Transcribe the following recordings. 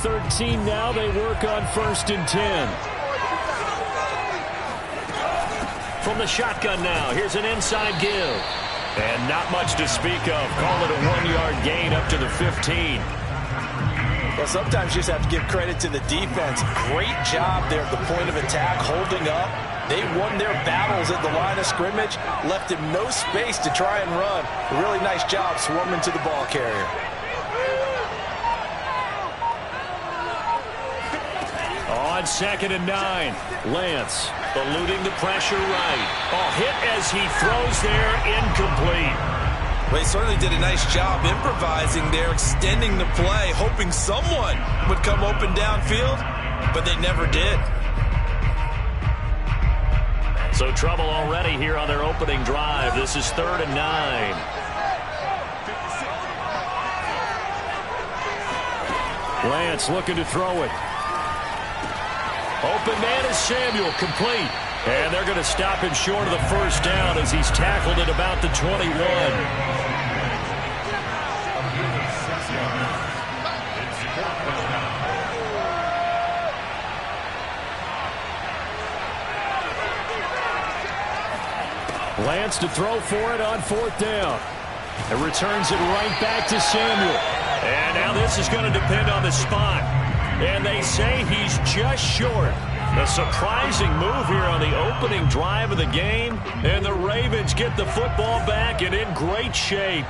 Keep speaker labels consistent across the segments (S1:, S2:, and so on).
S1: 13 now. They work on 1st and 10. From the shotgun now, here's an inside give. And not much to speak of. Call it a 1-yard gain up to the 15.
S2: Well, sometimes you just have to give credit to the defense. Great job there at the point of attack, holding up. They won their battles at the line of scrimmage, left him no space to try and run. A really nice job swarming to the ball carrier.
S1: On 2nd and 9, Lance eluding the pressure right. Hit as he throws there, incomplete.
S2: Well, he certainly did a nice job improvising there, extending the play, hoping someone would come open downfield, but they never did.
S1: So trouble already here on their opening drive. This is 3rd and 9. Lance looking to throw it. Open man is Samuel, complete. And they're going to stop him short of the 1st down as he's tackled at about the 21. Lance to throw for it on 4th down. And returns it right back to Samuel. And now this is going to depend on the spot. And they say he's just short. A surprising move here on the opening drive of the game. And the Ravens get the football back and in great shape.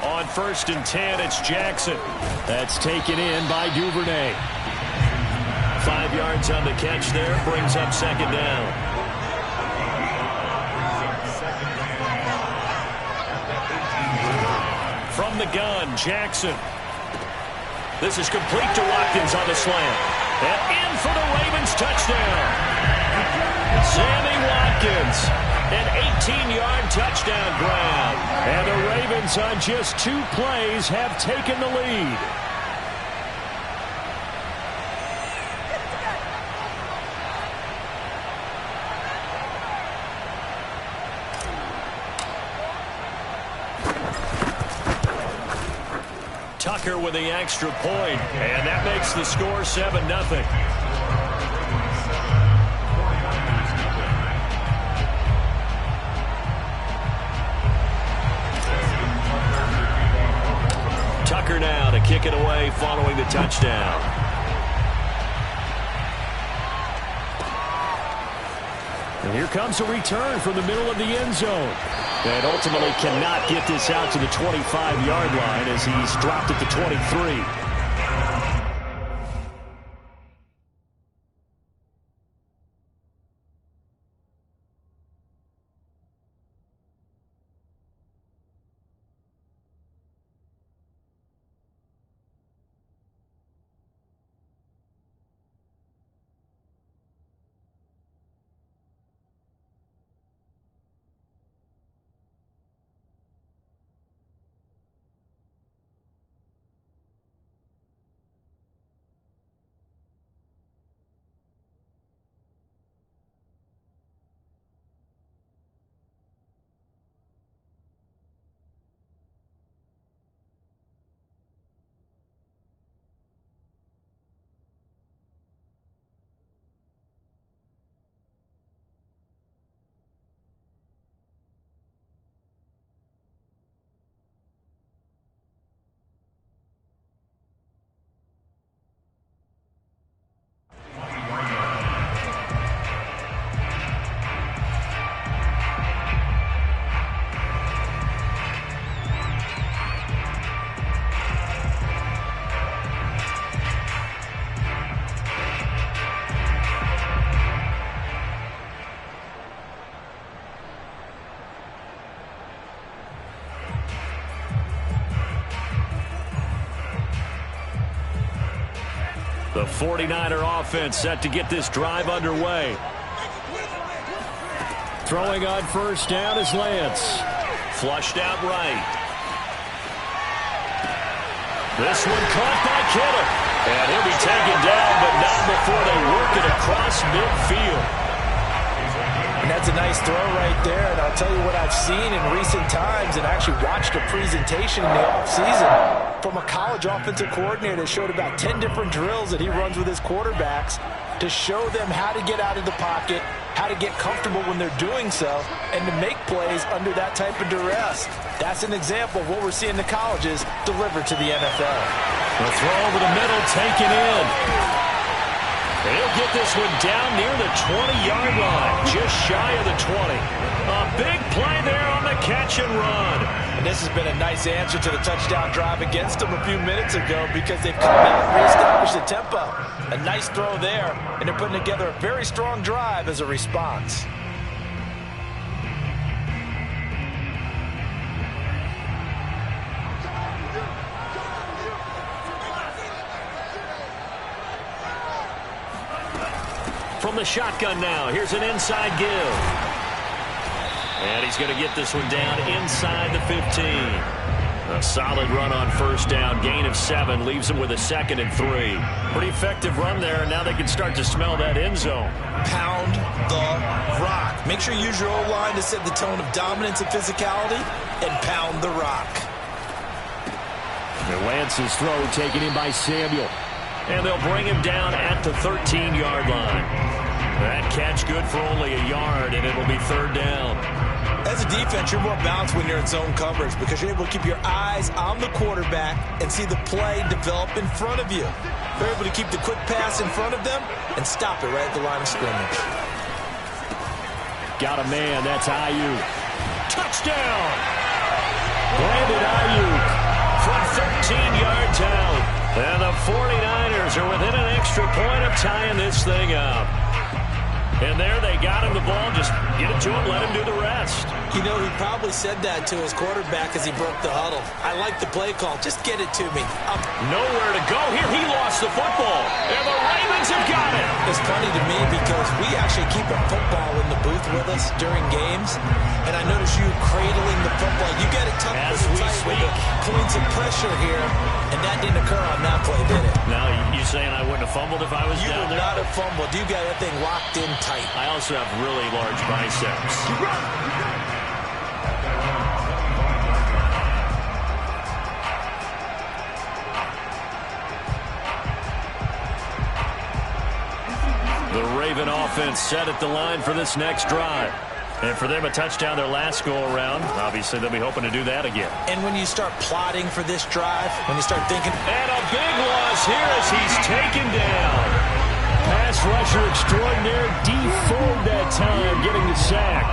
S1: On 1st and 10, it's Jackson. That's taken in by Duvernay. 5 yards on the catch there. Brings up 2nd down. From the gun, Jackson. This is complete to Watkins on the slant. And in for the Ravens touchdown. Sammy Watkins, an 18-yard touchdown grab. And the Ravens on just 2 plays have taken the lead. Tucker with the extra point, and that makes the score 7-0. Tucker now to kick it away following the touchdown. And here comes a return from the middle of the end zone. And ultimately cannot get this out to the 25-yard line as he's dropped at the 23. The 49er offense set to get this drive underway. Throwing on 1st down is Lance. Flushed out right. This one caught by Kittle. And he'll be taken down, but not before they work it across midfield.
S2: And that's That's a nice throw right there, and I'll tell you what I've seen in recent times and actually watched a presentation in the offseason from a college offensive coordinator that showed about 10 different drills that he runs with his quarterbacks to show them how to get out of the pocket, how to get comfortable when they're doing so, and to make plays under that type of duress. That's an example of what we're seeing the colleges deliver to the NFL.
S1: The throw over the middle, taken in. He'll get this one down near the 20-yard line, just shy of the 20. A big play there on the catch and run.
S2: And this has been a nice answer to the touchdown drive against them a few minutes ago because they've come out and reestablished the tempo. A nice throw there, and they're putting together a very strong drive as a response.
S1: From the shotgun now, here's an inside give. And he's going to get this one down inside the 15. A solid run on first down, gain of 7, leaves him with a 2nd and 3. Pretty effective run there, and now they can start to smell that end zone.
S2: Pound the rock. Make sure you use your O-line to set the tone of dominance and physicality, and pound the rock.
S1: And Lance's throw taken in by Samuel. And they'll bring him down at the 13-yard line. That catch good for only a yard, and it'll be 3rd down.
S2: As a defense, you're more balanced when you're in zone coverage because you're able to keep your eyes on the quarterback and see the play develop in front of you. You're able to keep the quick pass in front of them and stop it right at the line of scrimmage.
S1: Got a man, that's Ayuk. Touchdown! Brandon Ayuk from 13 yards out. And the 49ers are within an extra point of tying this thing up. And there they got him the ball. Just get it to him, let him do the rest.
S2: You know, he probably said that to his quarterback as he broke the huddle. I like the play call. Just get it to me.
S1: Nowhere to go here. He lost the football. And the Ravens have got it.
S2: It's funny to me because we actually keep a football in the booth with us during games. And I notice you cradling the football. You get it tucked
S1: as
S2: pretty
S1: we
S2: tight
S1: speak.
S2: With the points of pressure here. And that didn't occur on that play, did it?
S1: Now, you saying I wouldn't have fumbled if I was
S2: you
S1: down there?
S2: You would not have fumbled. You got that thing locked in tight.
S1: I also have really large biceps. The Raven offense set at the line for this next drive. And for them, a touchdown their last go-around. Obviously, they'll be hoping to do that again.
S2: And when you start plotting for this drive, when you start thinking...
S1: And a big loss here as he's taken down. Pass rusher extraordinaire, deformed that time, getting the sack.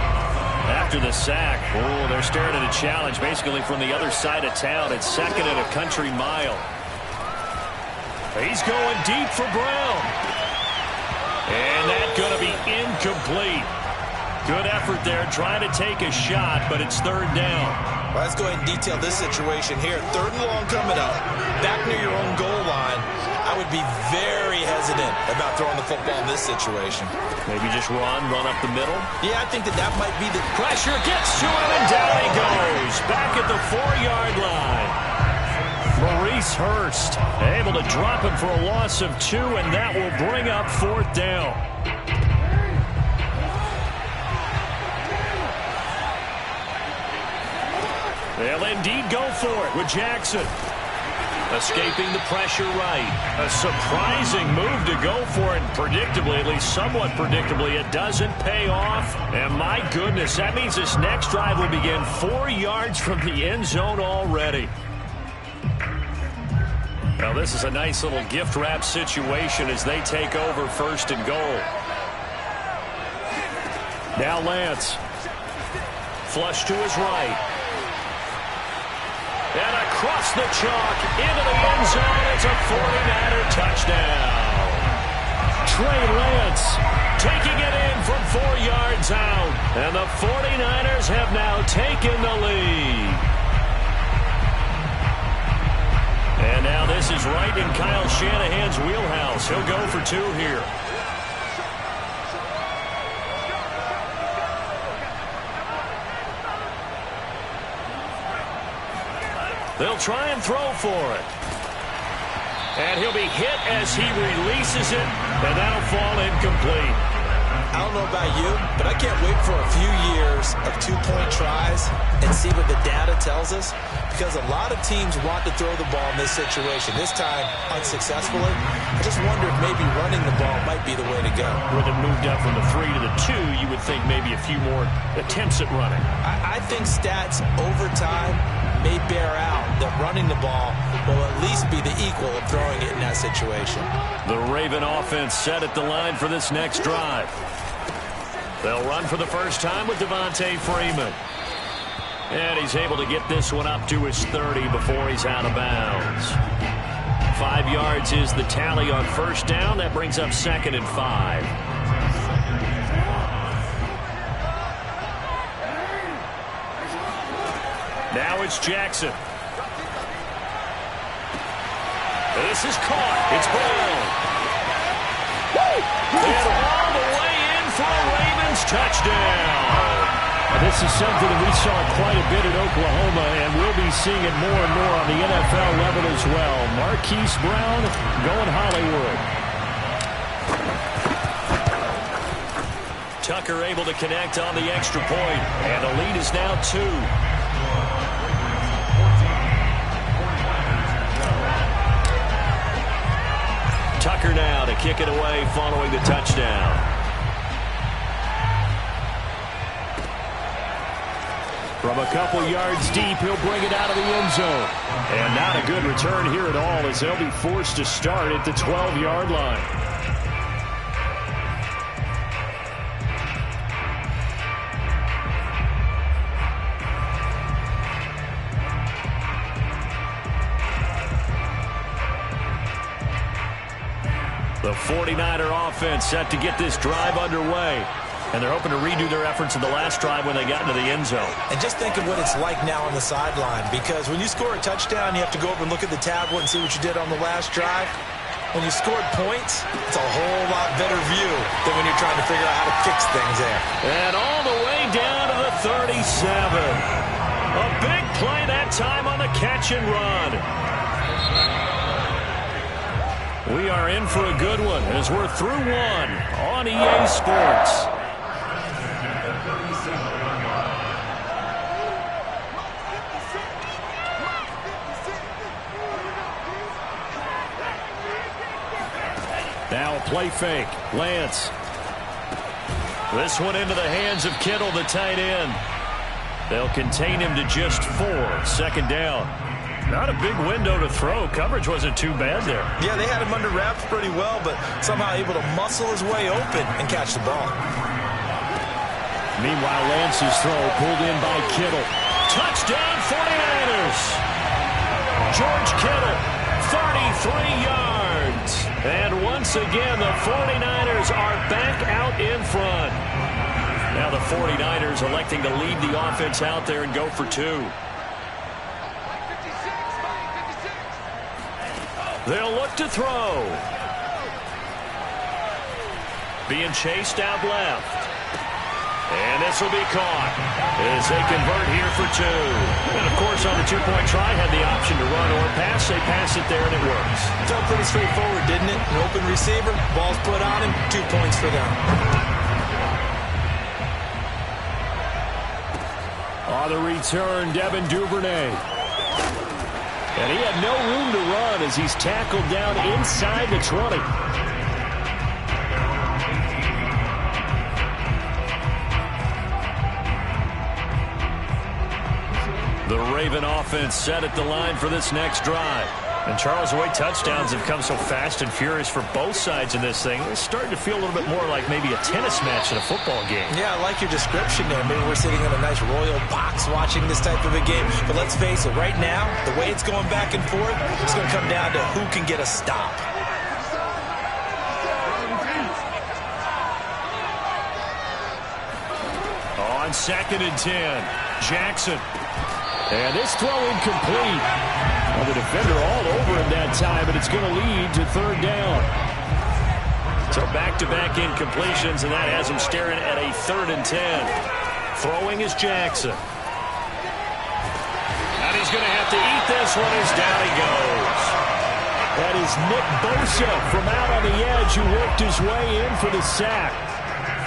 S1: After the sack, oh, they're staring at a challenge basically from the other side of town. It's 2nd and a country mile. He's going deep for Brown. And that's going to be incomplete. Good effort there, trying to take a shot, but it's 3rd down.
S2: Well, let's go ahead and detail this situation here. 3rd and long coming up, back near your own goal line. I would be very hesitant about throwing the football in this situation.
S1: Maybe just run up the middle?
S2: Yeah, I think that might be the...
S1: Pressure gets to him, and down he goes. Back at the 4-yard line. Maurice Hurst able to drop him for a loss of 2, and that will bring up 4th down. They'll indeed go for it with Jackson. Escaping the pressure right. A surprising move to go for it. Predictably, at least somewhat predictably, it doesn't pay off. And my goodness, that means this next drive will begin 4 yards from the end zone already. Now, this is a nice little gift wrap situation as they take over 1st and goal. Now Lance. Flush to his right. And across the chalk into the end zone. It's a 49er touchdown. Trey Lance taking it in from 4 yards out. And the 49ers have now taken the lead. And now this is right in Kyle Shanahan's wheelhouse. He'll go for 2 here. They'll try and throw for it. And he'll be hit as he releases it, and that'll fall incomplete.
S2: I don't know about you, but I can't wait for a few years of two-point tries and see what the data tells us, because a lot of teams want to throw the ball in this situation. This time, unsuccessfully. I just wonder if maybe running the ball might be the way to go.
S1: With it moved up from the 3 to the 2, you would think maybe a few more attempts at running.
S2: I think stats over time may bear out that running the ball will at least be the equal of throwing it in that situation.
S1: The Raven offense set at the line for this next drive. They'll run for the first time with Devontae Freeman. And he's able to get this one up to his 30 before he's out of bounds. 5 yards is the tally on first down. That brings up 2nd and 5. Now it's Jackson. This is caught. It's Brown. And all the way in for a Ravens touchdown.
S3: This is something that we saw quite a bit at Oklahoma, and we'll be seeing it more and more on the NFL level as well. Marquise Brown going Hollywood.
S1: Tucker able to connect on the extra point, and the lead is now 2. Tucker now to kick it away following the touchdown.
S3: From a couple yards deep, he'll bring it out of the end zone.
S1: And not a good return here at all, as they'll be forced to start at the 12-yard line. The 49er offense set to get this drive underway. And they're hoping to redo their efforts in the last drive when they got into the end zone.
S2: And just think of what it's like now on the sideline, because when you score a touchdown, you have to go over and look at the tablet and see what you did on the last drive. When you scored points, it's a whole lot better view than when you're trying to figure out how to fix things there.
S1: And all the way down to the 37. A big play that time on the catch and run. We are in for a good one as we're through one on EA Sports. Now a play fake. Lance. This one into the hands of Kittle, the tight end. They'll contain him to just 4. 2nd down. Not a big window to throw. Coverage wasn't too bad there.
S2: Yeah, they had him under wraps pretty well, but somehow able to muscle his way open and catch the ball.
S3: Meanwhile, Lance's throw pulled in by Kittle.
S1: Touchdown 49ers. George Kittle, 33 yards. And once again, the 49ers are back out in front. Now the 49ers electing to leave the offense out there and go for 2. They'll look to throw. Being chased out left. And this will be caught as they convert here for 2. And, of course, on the two-point try, had the option to run or pass. They pass it there, and it works.
S2: Felt pretty straightforward, didn't it? An open receiver, ball's put on him, 2 points for them.
S3: On the return, Devin Duvernay. And he had no room to run as he's tackled down inside the 20.
S1: The Raven offense set at the line for this next drive. And Charles, the way touchdowns have come so fast and furious for both sides in this thing, it's starting to feel a little bit more like maybe a tennis match in a football game.
S2: Yeah, I like your description there. Maybe we're sitting in a nice royal box watching this type of a game. But let's face it, right now, the way it's going back and forth, it's going to come down to who can get a stop.
S1: On 2nd and 10, Jackson.
S3: And this throw incomplete. Well, the defender all over him that time, but it's going to lead to 3rd down.
S1: So back-to-back incompletions, and that has him staring at a 3rd and 10. Throwing is Jackson. And he's going to have to eat this one as down he goes.
S3: That is Nick Bosa from out on the edge who worked his way in for the sack.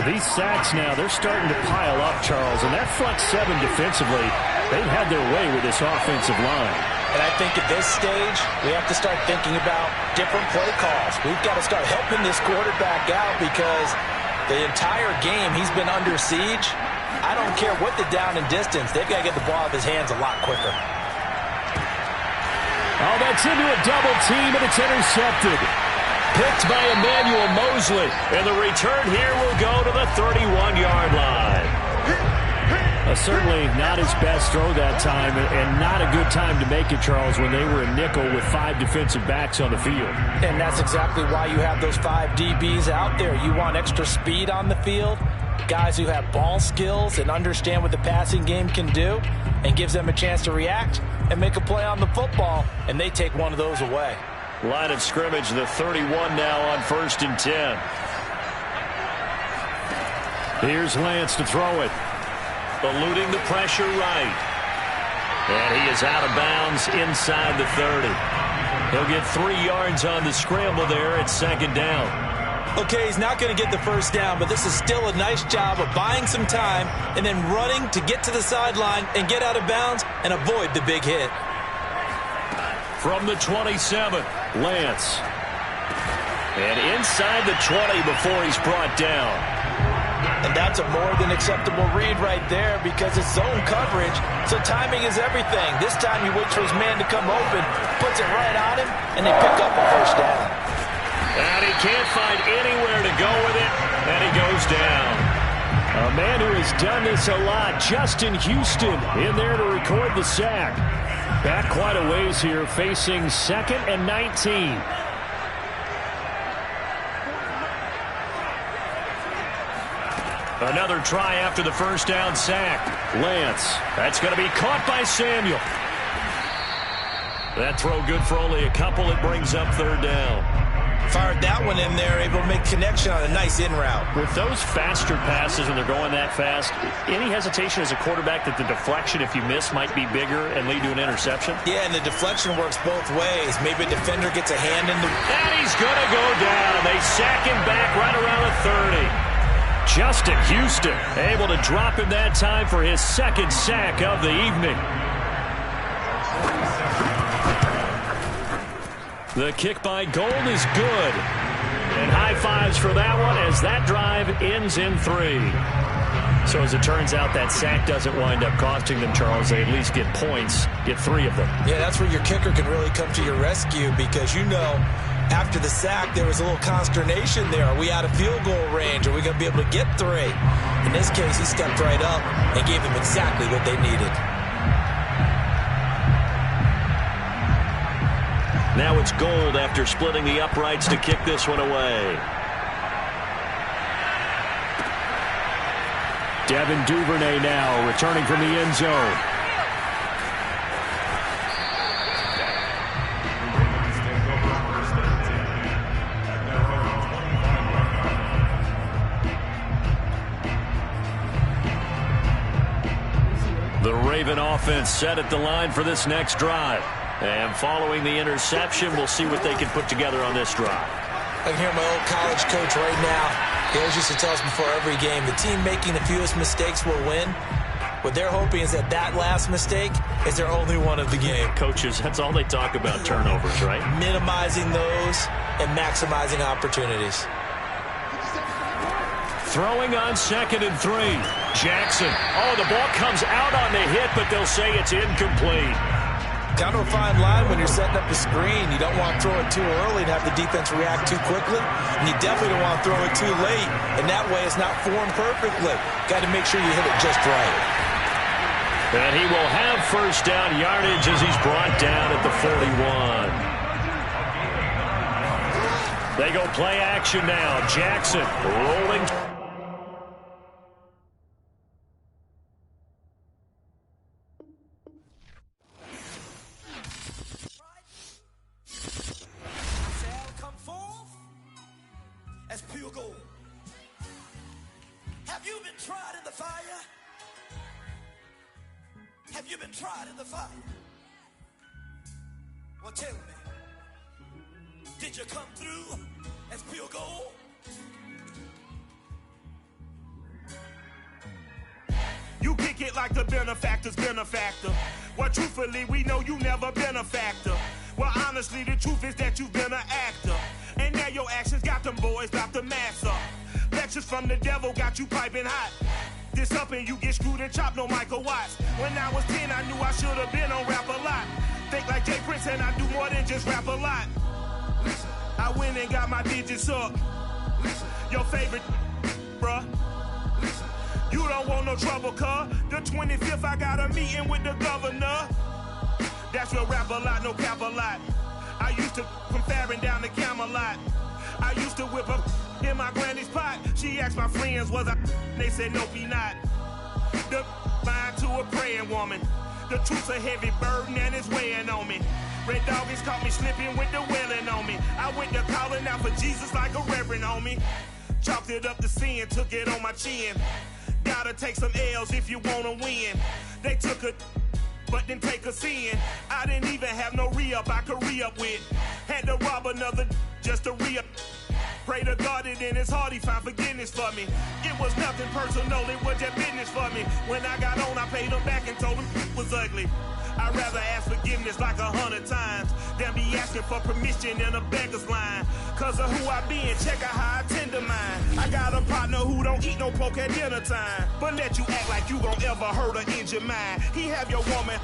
S3: These sacks now, they're starting to pile up, Charles, and that front seven defensively, they've had their way with this offensive line.
S2: And I think at this stage, we have to start thinking about different play calls. We've got to start helping this quarterback out because the entire game he's been under siege. I don't care what the down and distance. They've got to get the ball out of his hands a lot quicker.
S3: Oh, that's into a double team, and it's intercepted.
S1: Picked by Emmanuel Mosley. And the return here will go to the 31-yard line.
S3: Certainly not his best throw that time, and not a good time to make it, Charles, when they were a nickel with 5 defensive backs on the field.
S2: And that's exactly why you have those 5 DBs out there. You want extra speed on the field, guys who have ball skills and understand what the passing game can do, and gives them a chance to react and make a play on the football, and they take one of those away.
S1: Line of scrimmage, the 31 now on 1st and 10.
S3: Here's Lance to throw it.
S1: Eluding the pressure right. And he is out of bounds inside the 30. He'll get 3 yards on the scramble there at 2nd down.
S2: Okay, he's not going to get the first down, but this is still a nice job of buying some time and then running to get to the sideline and get out of bounds and avoid the big hit.
S1: From the 27, Lance. And inside the 20 before he's brought down.
S2: And that's a more than acceptable read right there because it's zone coverage, so timing is everything. This time he waits for his man to come open, puts it right on him, and they pick up a first down.
S1: And he can't find anywhere to go with it, and he goes down.
S3: A man who has done this a lot, Justin Houston, in there to record the sack. Back quite a ways here, facing 2nd and 19.
S1: Another try after the first down sack. Lance. That's going to be caught by Samuel. That throw good for only a couple. It brings up 3rd down.
S2: Fired that one in there, able to make connection on a nice in route.
S3: With those faster passes and they're going that fast, any hesitation as a quarterback that the deflection, if you miss, might be bigger and lead to an interception?
S2: Yeah, and the deflection works both ways. Maybe a defender gets a hand in the...
S1: And he's going to go down. They sack him back right around the 30. Justin Houston able to drop him that time for his 2nd sack of the evening. The kick by Gold is good. And high fives for that one as that drive ends in 3. So as it turns out, that sack doesn't wind up costing them, Charles. They at least get points, get 3 of them.
S2: Yeah, that's where your kicker can really come to your rescue because, you know, after the sack, there was a little consternation there. Are we out of field goal range? Are we going to be able to get 3? In this case, he stepped right up and gave them exactly what they needed.
S1: Now it's Gold after splitting the uprights to kick this one away.
S3: Devin Duvernay now returning from the end zone.
S1: The Raven offense set at the line for this next drive. And following the interception, we'll see what they can put together on this drive.
S2: I can hear my old college coach right now. He always used to tell us before every game, the team making the fewest mistakes will win. What they're hoping is that that last mistake is their only one of the game.
S1: Coaches, that's all they talk about, turnovers, right?
S2: Minimizing those and maximizing opportunities.
S1: Throwing on 2nd and 3. Jackson. Oh, the ball comes out on the hit, but they'll say it's incomplete.
S2: Kind of a fine line when you're setting up a screen. You don't want to throw it too early and have the defense react too quickly. And you definitely don't want to throw it too late. And that way it's not formed perfectly. Got to make sure you hit it just right.
S1: And he will have first down yardage as he's brought down at the 41. They go play action now. Jackson rolling.
S4: Have you been tried in the fire? Well, tell me, did you come through as pure gold?
S5: like the benefactor's benefactor. Well, truthfully, we know you never been a factor. Well, honestly, the truth is that you've been an actor. And now your actions got them boys about to mass up. Lectures from the devil got you piping hot. This up and you get screwed and chopped, no Michael Watts. When I was 10, I knew I should have been on Rap a Lot. Think like Jay Prince and I do more than just rap a lot. I went and got my digits up. Your favorite, bruh. You don't want no trouble, cuz. The 25th, I got a meeting with the governor. That's real Rap a Lot, no cap a lot. I used to from Farron down to Camelot. I used to whip up in my granny's pot. She asked my friends, was I? They said, nope, he not. The line to a praying woman. The truth's a heavy burden and it's weighing on me. Red Doggies caught me slipping with the wailing on me. I went to calling out for Jesus like a reverend on me. Chalked it up to sin, took it on my chin. Gotta take some L's if you wanna win. They took a but didn't take a sin. I didn't even have no re-up I could re-up with. Had to rob another just to re-up. Pray to God that in his heart he found forgiveness for me. It was nothing personal, it was just business for me. When I got on, I paid him back and told him it was ugly. I'd rather ask forgiveness like 100 times than be asking for permission in a beggar's line. Cause of who I be and check out how I tend to mine. I got a partner who don't eat no pork at dinner time, but let you act like you gon' ever hurt or injure mine. He have your woman,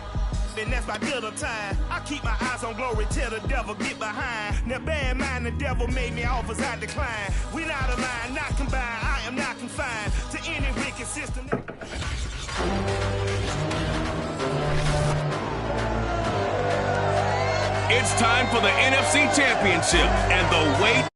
S5: and that's my dinner time. I keep my eyes on glory till the devil get behind. Now bear in mind the devil made me offers I decline. We not aligned, not combined, I am not confined to any wicked system.
S6: It's time for the NFC Championship, and the wait